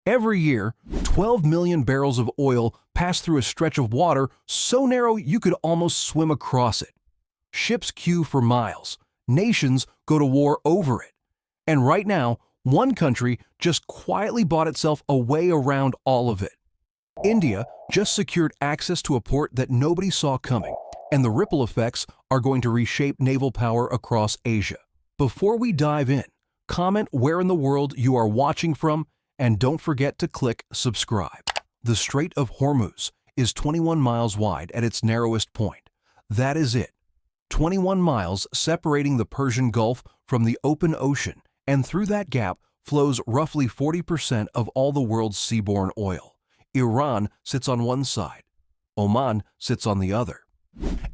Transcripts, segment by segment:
Every year, 12 million barrels of oil pass through a stretch of water so narrow you could almost swim across it. Ships queue for miles. Nations go to war over it. And right now, one country just quietly bought itself a way around all of it. India just secured access to a port that nobody saw coming, and the ripple effects are going to reshape naval power across Asia. Before we dive in, comment where in the world you are watching from, and don't forget to click subscribe. The Strait of Hormuz is 21 miles wide at its narrowest point. That is it. 21 miles separating the Persian Gulf from the open ocean, and through that gap flows roughly 40% of all the world's seaborne oil. Iran sits on one side, Oman sits on the other,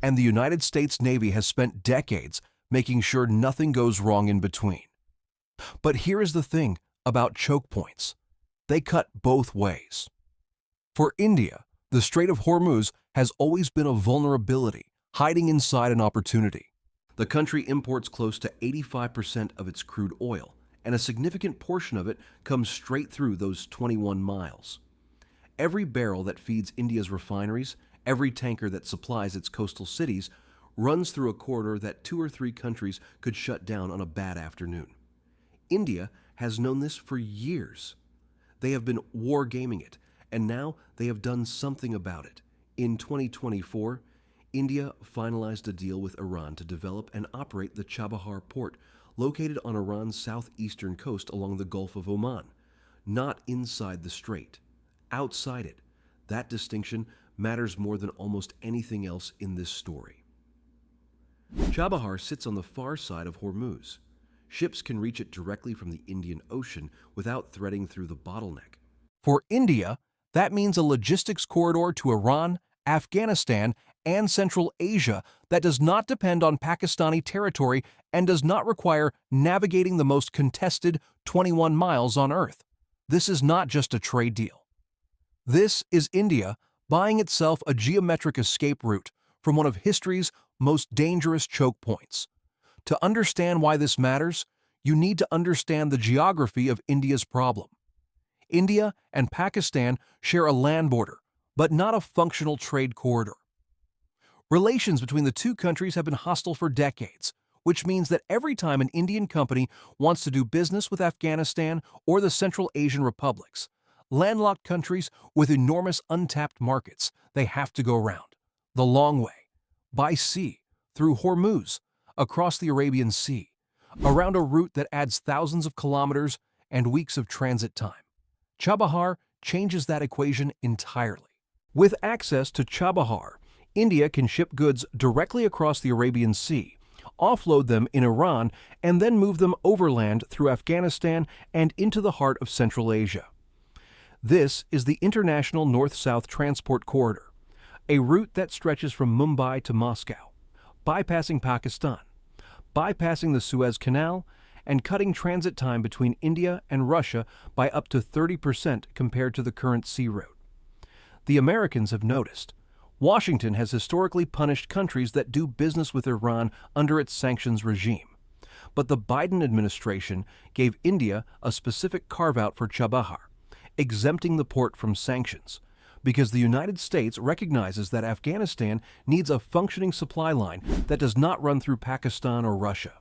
and the United States Navy has spent decades making sure nothing goes wrong in between. But here is the thing about choke points. They cut both ways. For India, the Strait of Hormuz has always been a vulnerability, hiding inside an opportunity. The country imports close to 85% of its crude oil, and a significant portion of it comes straight through those 21 miles. Every barrel that feeds India's refineries, every tanker that supplies its coastal cities, runs through a corridor that 2 or 3 countries could shut down on a bad afternoon. India has known this for years. They have been wargaming it, and now they have done something about it. In 2024, India finalized a deal with Iran to develop and operate the Chabahar Port, located on Iran's southeastern coast along the Gulf of Oman, not inside the strait, outside it. That distinction matters more than almost anything else in this story. Chabahar sits on the far side of Hormuz. Ships can reach it directly from the Indian Ocean without threading through the bottleneck. For India, that means a logistics corridor to Iran, Afghanistan, and Central Asia that does not depend on Pakistani territory and does not require navigating the most contested 21 miles on Earth. This is not just a trade deal. This is India buying itself a geometric escape route from one of history's most dangerous choke points. To understand why this matters, you need to understand the geography of India's problem. India and Pakistan share a land border, but not a functional trade corridor. Relations between the two countries have been hostile for decades, which means that every time an Indian company wants to do business with Afghanistan or the Central Asian republics, landlocked countries with enormous untapped markets, they have to go around the long way, by sea, through Hormuz, across the Arabian Sea, around a route that adds thousands of kilometers and weeks of transit time. Chabahar changes that equation entirely. With access to Chabahar, India can ship goods directly across the Arabian Sea, offload them in Iran, and then move them overland through Afghanistan and into the heart of Central Asia. This is the International North-South Transport Corridor, a route that stretches from Mumbai to Moscow, bypassing Pakistan, bypassing the Suez Canal, and cutting transit time between India and Russia by up to 30% compared to the current sea route. The Americans have noticed. Washington has historically punished countries that do business with Iran under its sanctions regime. But the Biden administration gave India a specific carve-out for Chabahar, exempting the port from sanctions, because the United States recognizes that Afghanistan needs a functioning supply line that does not run through Pakistan or Russia.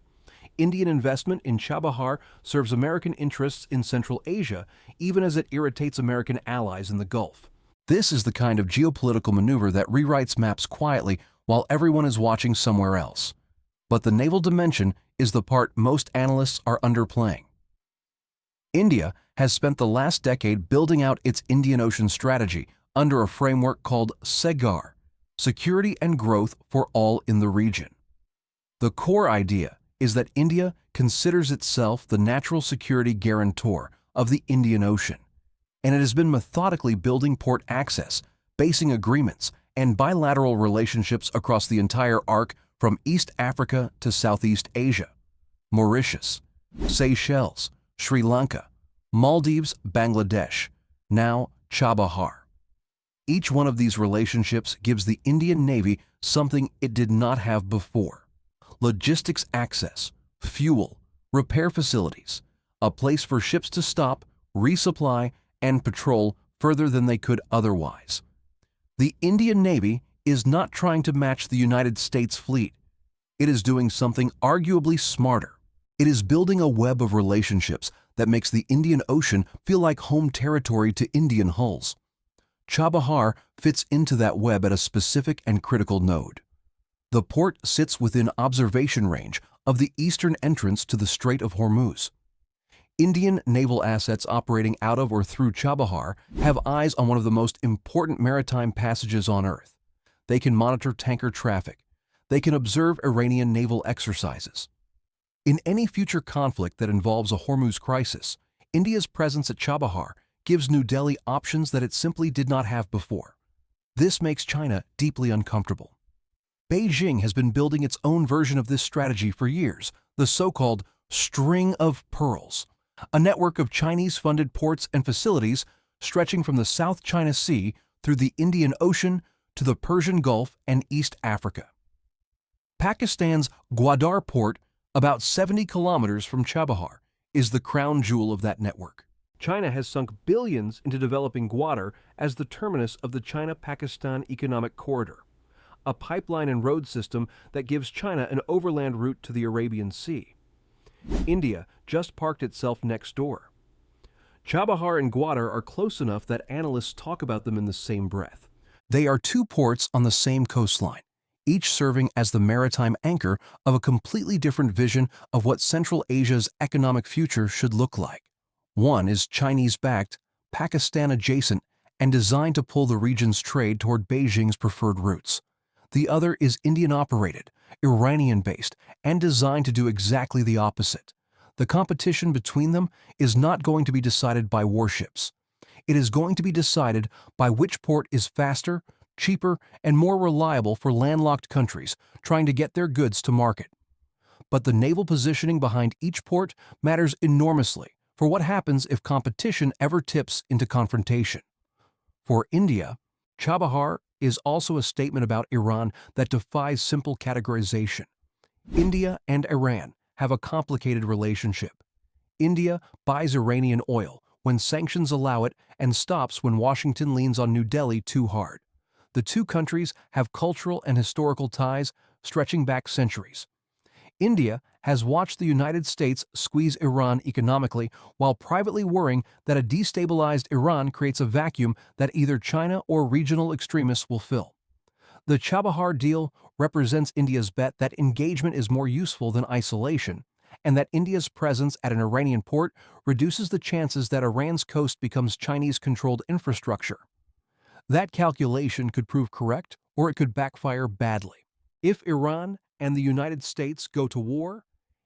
Indian investment in Chabahar serves American interests in Central Asia, even as it irritates American allies in the Gulf. This is the kind of geopolitical maneuver that rewrites maps quietly while everyone is watching somewhere else. But the naval dimension is the part most analysts are underplaying. India has spent the last decade building out its Indian Ocean strategy under a framework called SEGAR, Security and Growth for All in the Region. The core idea is that India considers itself the natural security guarantor of the Indian Ocean, and it has been methodically building port access, basing agreements, and bilateral relationships across the entire arc from East Africa to Southeast Asia, Mauritius, Seychelles, Sri Lanka, Maldives, Bangladesh, now Chabahar. Each one of these relationships gives the Indian Navy something it did not have before: logistics access, fuel, repair facilities, a place for ships to stop, resupply, and patrol further than they could otherwise. The Indian Navy is not trying to match the United States fleet. It is doing something arguably smarter. It is building a web of relationships that makes the Indian Ocean feel like home territory to Indian hulls. Chabahar fits into that web at a specific and critical node. The port sits within observation range of the eastern entrance to the Strait of Hormuz. Indian naval assets operating out of or through Chabahar have eyes on one of the most important maritime passages on Earth. They can monitor tanker traffic. They can observe Iranian naval exercises. In any future conflict that involves a Hormuz crisis, India's presence at Chabahar gives New Delhi options that it simply did not have before. This makes China deeply uncomfortable. Beijing has been building its own version of this strategy for years, the so-called String of Pearls, a network of Chinese-funded ports and facilities stretching from the South China Sea through the Indian Ocean to the Persian Gulf and East Africa. Pakistan's Backdoor port, about 70 kilometers from Chabahar, is the crown jewel of that network. China has sunk billions into developing Backdoor as the terminus of the China-Pakistan Economic Corridor, a pipeline and road system that gives China an overland route to the Arabian Sea. India just parked itself next door. Chabahar and Backdoor are close enough that analysts talk about them in the same breath. They are two ports on the same coastline, each serving as the maritime anchor of a completely different vision of what Central Asia's economic future should look like. One is Chinese-backed, Pakistan-adjacent, and designed to pull the region's trade toward Beijing's preferred routes. The other is Indian-operated, Iranian-based, and designed to do exactly the opposite. The competition between them is not going to be decided by warships. It is going to be decided by which port is faster, cheaper, and more reliable for landlocked countries trying to get their goods to market. But the naval positioning behind each port matters enormously for what happens if competition ever tips into confrontation. For India, Chabahar is also a statement about Iran that defies simple categorization. India and Iran have a complicated relationship. India buys Iranian oil when sanctions allow it and stops when Washington leans on New Delhi too hard. The two countries have cultural and historical ties stretching back centuries. India has watched the United States squeeze Iran economically while privately worrying that a destabilized Iran creates a vacuum that either China or regional extremists will fill. The Chabahar deal represents India's bet that engagement is more useful than isolation, and that India's presence at an Iranian port reduces the chances that Iran's coast becomes Chinese-controlled infrastructure. That calculation could prove correct, or it could backfire badly. If Iran and the United States go to war,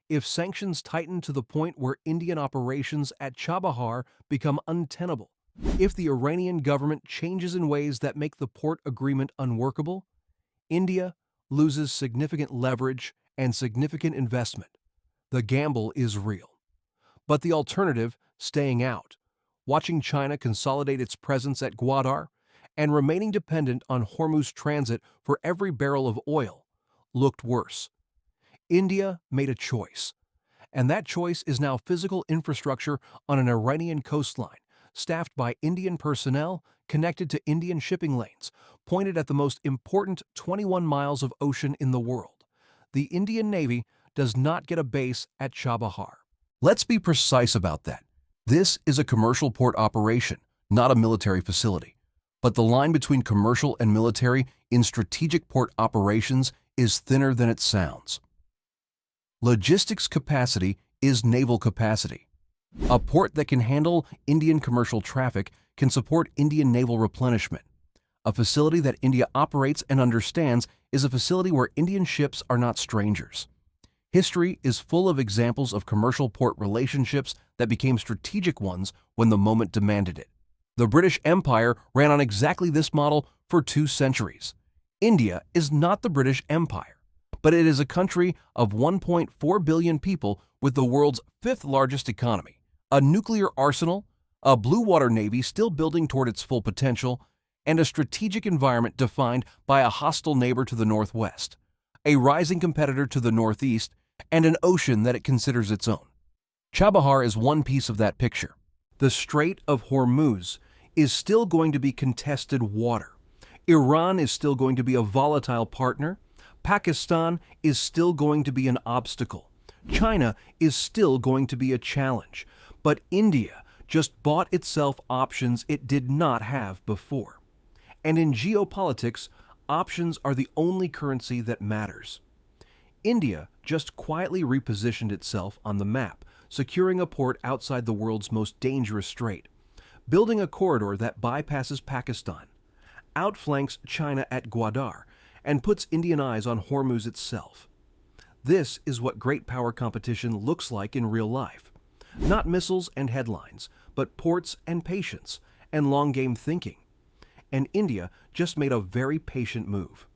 if sanctions tighten to the point where Indian operations at Chabahar become untenable, if the Iranian government changes in ways that make the port agreement unworkable, India loses significant leverage and significant investment. The gamble is real. But the alternative, staying out, watching China consolidate its presence at Backdoor, and remaining dependent on Hormuz transit for every barrel of oil, looked worse. India made a choice, and that choice is now physical infrastructure on an Iranian coastline, staffed by Indian personnel connected to Indian shipping lanes, pointed at the most important 21 miles of ocean in the world. The Indian Navy does not get a base at Chabahar. Let's be precise about that. This is a commercial port operation, not a military facility. But the line between commercial and military in strategic port operations is thinner than it sounds. Logistics capacity is naval capacity. A port that can handle Indian commercial traffic can support Indian naval replenishment. A facility that India operates and understands is a facility where Indian ships are not strangers. History is full of examples of commercial port relationships that became strategic ones when the moment demanded it. The British Empire ran on exactly this model for 2 centuries. India is not the British Empire, but it is a country of 1.4 billion people with the world's 5th largest economy, a nuclear arsenal, a blue water navy still building toward its full potential, and a strategic environment defined by a hostile neighbor to the northwest, a rising competitor to the northeast, and an ocean that it considers its own. Chabahar is one piece of that picture. The Strait of Hormuz is still going to be contested water. Iran is still going to be a volatile partner. Pakistan is still going to be an obstacle. China is still going to be a challenge. But India just bought itself options it did not have before. And in geopolitics, options are the only currency that matters. India just quietly repositioned itself on the map, securing a port outside the world's most dangerous strait, building a corridor that bypasses Pakistan, outflanks China at Gwadar, and puts Indian eyes on Hormuz itself. This is what great power competition looks like in real life. Not missiles and headlines, but ports and patience, and long-game thinking. And India just made a very patient move.